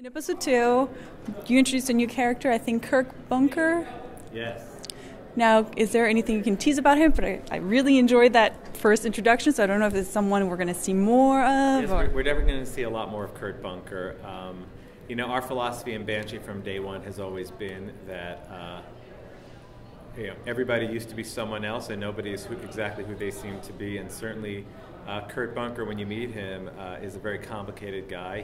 In episode 2, you introduced a new character, I think Kirk Bunker. Yes. Now, is there anything you can tease about him? But I really enjoyed that first introduction, so I don't know if it's someone we're going to see more of. Yes, we're definitely going to see a lot more of Kurt Bunker. Our philosophy in Banshee from day one has always been that everybody used to be someone else, and nobody is exactly who they seem to be. And certainly, Kurt Bunker, when you meet him, is a very complicated guy.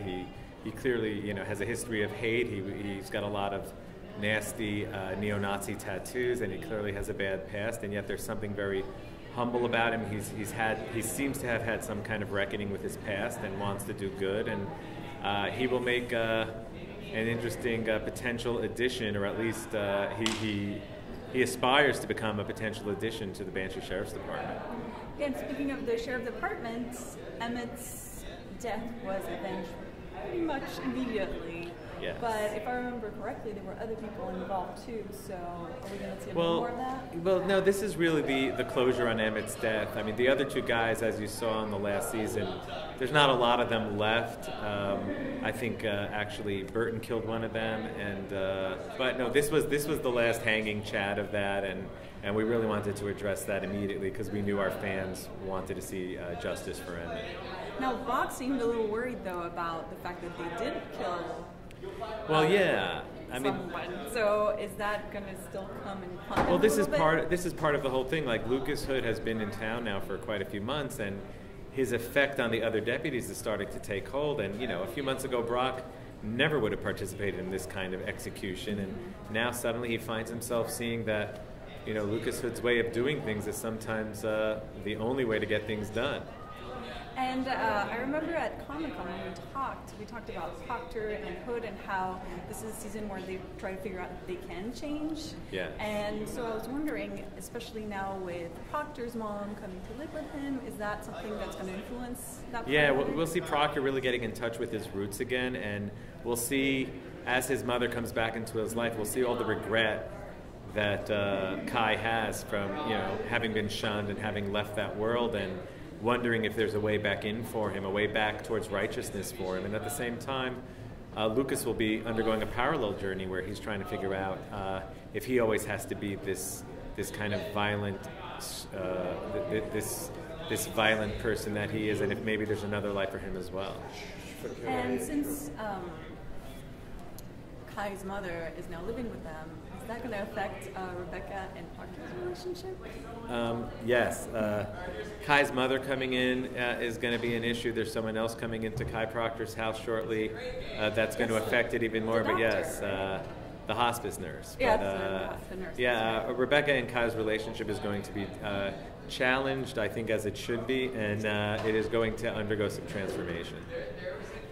He clearly, has a history of hate. He's got a lot of nasty neo-Nazi tattoos, and he clearly has a bad past. And yet, there's something very humble about him. He seems to have had some kind of reckoning with his past and wants to do good. And he will make an interesting potential addition, or at least he aspires to become a potential addition to the Banshee Sheriff's Department. Yeah, and speaking of the Sheriff's Department, Emmett's death was avenged pretty much immediately. Yes. But if I remember correctly, there were other people involved too, so are we going to see more of that? Well, no, this is really the closure on Emmett's death. I mean, the other two guys, as you saw in the last season, there's not a lot of them left. I think actually Burton killed one of them, but no, this was the last hanging chat of that, and we really wanted to address that immediately because we knew our fans wanted to see justice for Emmett. Now, Brock seemed a little worried, though, about the fact that they did kill someone. So is that going to still come and haunt them? Well, this is part of the whole thing. Like, Lucas Hood has been in town now for quite a few months, and his effect on the other deputies is starting to take hold. And a few months ago, Brock never would have participated in this kind of execution, and now suddenly he finds himself seeing that Lucas Hood's way of doing things is sometimes the only way to get things done. And I remember at Comic-Con when we talked about Proctor and Hood and how this is a season where they try to figure out if they can change. Yeah. And so I was wondering, especially now with Proctor's mom coming to live with him, is that something that's going to influence that? Yeah, we'll see Proctor really getting in touch with his roots again, and we'll see, as his mother comes back into his life, we'll see all the regret that Kai has from having been shunned and having left that world, and wondering if there's a way back in for him, a way back towards righteousness for him. And at the same time, Lucas will be undergoing a parallel journey where he's trying to figure out if he always has to be this kind of violent, this violent person that he is, and if maybe there's another life for him as well. And since Kai's mother is now living with them, is that going to affect Rebecca and Proctor's relationship? Yes. Kai's mother coming in is going to be an issue. There's someone else coming into Kai Proctor's house shortly. That's going to affect it even more. But yes, the hospice nurse. Yeah, the nurse. Yeah, Rebecca and Kai's relationship is going to be challenged, I think, as it should be, and it is going to undergo some transformation.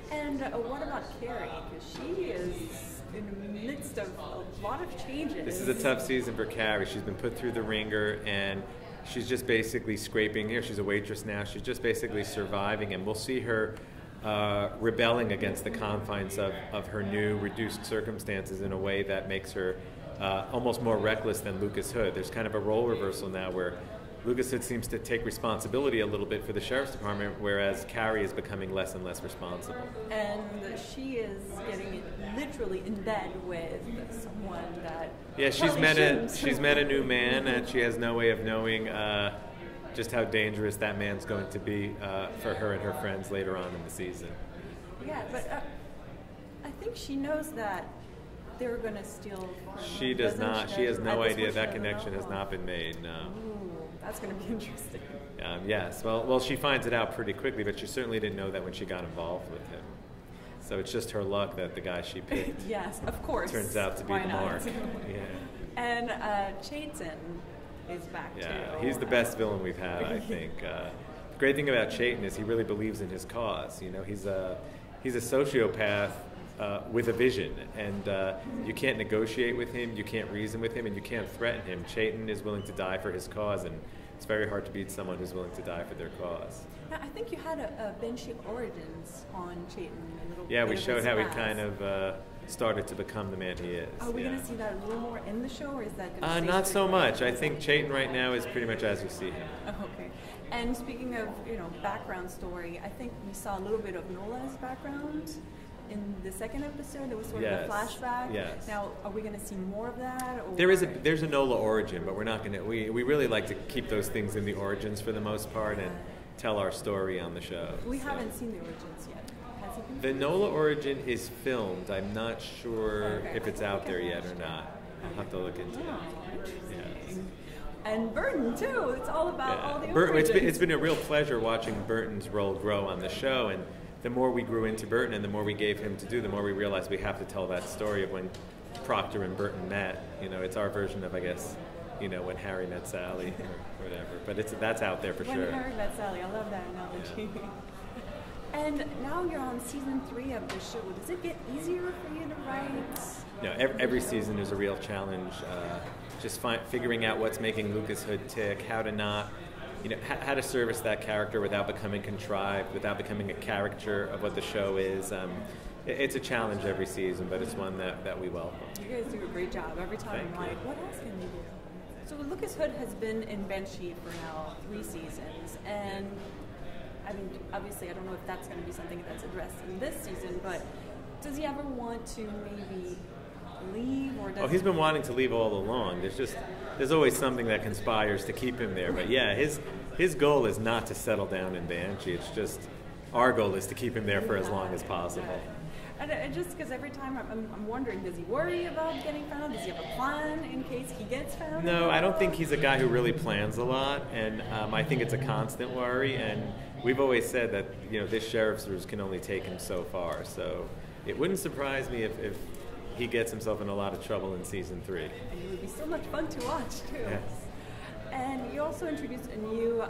And what about Carrie? Because she is in the midst of a lot of changes. This is a tough season for Carrie. She's been put through the ringer, and she's just basically scraping. She's a waitress now. She's just basically surviving, and we'll see her rebelling against the confines of her new reduced circumstances in a way that makes her almost more reckless than Lucas Hood. There's kind of a role reversal now where Lucas Hood seems to take responsibility a little bit for the Sheriff's Department, whereas Carrie is becoming less and less responsible. And she is getting literally in bed with someone that... Yeah, she's met a new man, and she has no way of knowing just how dangerous that man's going to be for her and her friends later on in the season. Yeah, but I think she knows that they're going to steal from... She does not. She has no idea. That connection has not been made, no. Ooh, that's going to be interesting. Yes. Well, she finds it out pretty quickly, but she certainly didn't know that when she got involved with him. So it's just her luck that the guy she picked yes, of course. turns out to be the mark. Yeah. And Chayton is back too. Yeah, he's the best villain we've had, I think. The great thing about Chayton is he really believes in his cause. He's a sociopath with a vision, and you can't negotiate with him, you can't reason with him, and you can't threaten him. Chayton is willing to die for his cause, and it's very hard to beat someone who's willing to die for their cause. Now, I think you had a Banshee Origins on Chayton. Yeah, we showed how he kind of started to become the man he is. Are we going to see that a little more in the show, or is that going to not so much. I think Chayton right now is pretty much as you see him. Oh, okay. And speaking of, background story, I think we saw a little bit of Nola's background. in the second episode. There was sort Yes. of a flashback. Yes. Now, are we going to see more of that? Or? There's a Nola origin, but we're not going to. We really like to keep those things in the origins for the most part and tell our story on the show. We haven't seen the origins yet. Has it been? The Nola origin is filmed. I'm not sure Okay. if it's out there yet or not. I'll have to look into it. Oh, interesting. Yes. And Burton too. It's all about all the Burton, origins. it's been a real pleasure watching Burton's role grow on the show, and the more we grew into Burton and the more we gave him to do, the more we realized we have to tell that story of when Proctor and Burton met. You know, it's our version of, I guess, you know, when Harry met Sally or whatever. But that's out there for When sure. Harry Met Sally. I love that analogy. And now you're on season 3 of the show. Does it get easier for you to write? No, every season is a real challenge. Just figuring out what's making Lucas Hood tick, how to not, you know, how to service that character without becoming contrived, without becoming a caricature of what the show is. It's a challenge every season, but it's one that we welcome. You guys do a great job. Every time Thank I'm you. like, what else can we do? So Lucas Hood has been in Banshee for now 3 seasons, and I mean, obviously, I don't know if that's going to be something that's addressed in this season, but does he ever want to maybe leave, or does He's been wanting to leave all along. There's always something that conspires to keep him there. But yeah, his goal is not to settle down in Banshee. It's just our goal is to keep him there for as long as possible. And just because every time I'm wondering, does he worry about getting found? Does he have a plan in case he gets found? No, I don't think he's a guy who really plans a lot, and I think it's a constant worry. And we've always said that, you know, this sheriff's ruse can only take him so far. So it wouldn't surprise me if he gets himself in a lot of trouble in season 3. And it would be so much fun to watch too. Yes. And you also introduced a new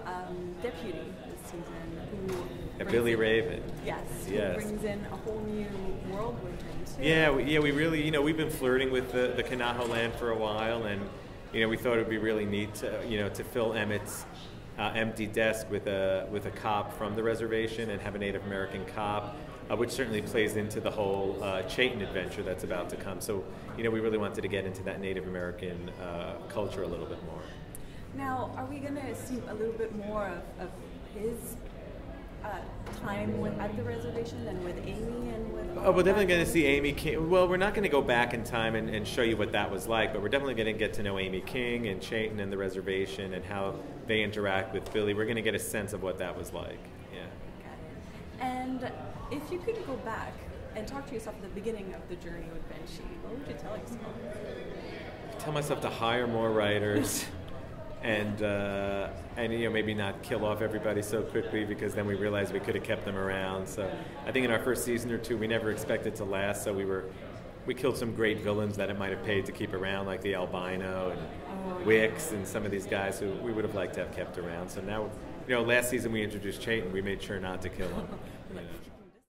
deputy this season who Billy Raven. Yes, Yes. who brings in a whole new world with him too. Yeah, we really, you know, we've been flirting with the Kanaho land for a while, and you know, we thought it would be really neat to, you know, to fill Emmett's empty desk with a cop from the reservation and have a Native American cop, which certainly plays into the whole Chayton adventure that's about to come. So, you know, we really wanted to get into that Native American culture a little bit more. Now, are we going to see a little bit more of his time at the reservation than with Amy and with? We're definitely going to see Amy King. Well, we're not going to go back in time and show you what that was like, but we're definitely going to get to know Amy King and Chayton and the reservation and how they interact with Billy. We're going to get a sense of what that was like. Yeah. And if you could go back and talk to yourself at the beginning of the journey with Banshee, what would you tell yourself? Tell myself to hire more writers. And you know, maybe not kill off everybody so quickly, because then we realized we could have kept them around. So I think in our first season or 2 we never expected to last, so we killed some great villains that it might have paid to keep around, like the albino and Wicks and some of these guys who we would have liked to have kept around. So now, you know, last season we introduced Chayton, we made sure not to kill him. You know.